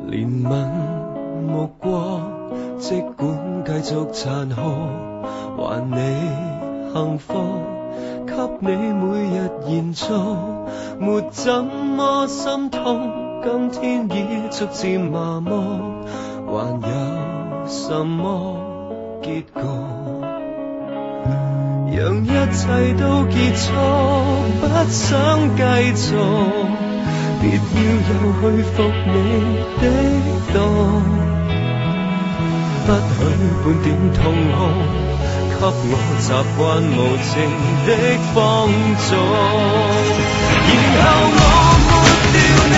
憐憫目光，即管繼續殘酷，還你幸福，給你每日延續，沒怎麼心痛，今天已逐漸麻木，還有什麼結局？讓一切都結束，不想繼續，別要又去服你的毒，不許半點痛哭，給我習慣無情的放縱。然後我沒了你，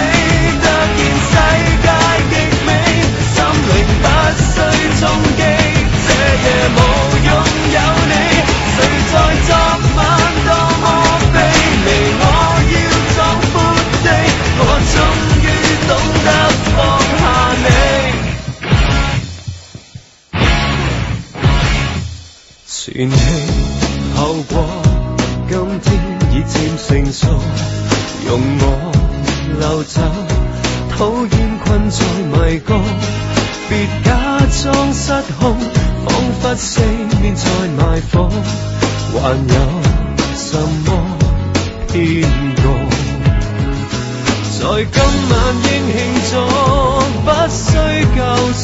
突然世界極美，心靈不需衝擊，這夜無擁有你，誰在昨晚多麼卑微，我要壯闊地，我終於懂得放下你。前戲後果，今天已漸成熟，容我流走，討厭困在迷宮，別假裝失控，彷彿四面在埋伏，還有什麼騙局？在今晚應慶祝，不需救贖，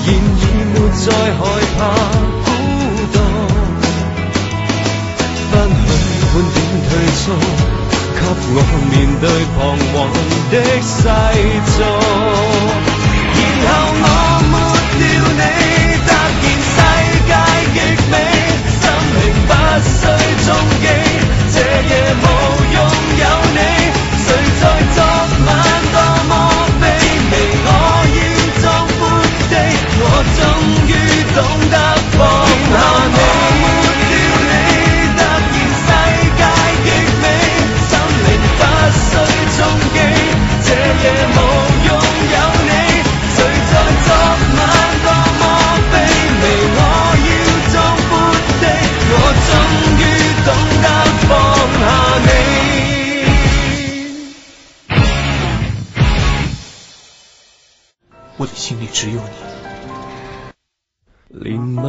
現已沒再害怕孤獨，不許半點退縮，給我面對彷徨的世俗。然後我沒了你，突然世界極美，心靈不需衝擊，這夜無擁有你，誰在昨晚多麼卑微，我要壯闊地，我終於懂得放下你。沒了你，突然世界極美，心靈不需衝擊，這夜無擁有你，誰在昨晚多麼卑微，我要壯闊地，我終於懂得放下你。我的心裡只有你。憐憫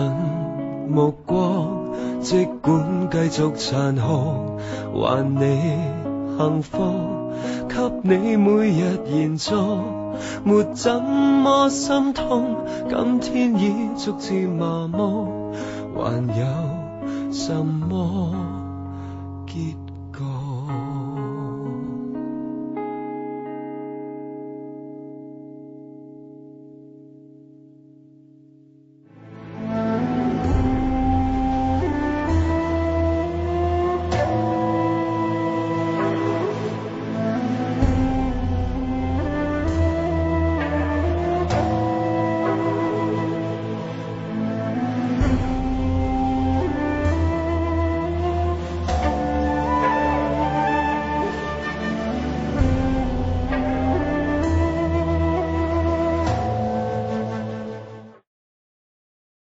目光，即管繼續殘酷，還你幸福，給你每日延續，沒怎麼心痛，今天已逐漸麻木，還有什麼結局？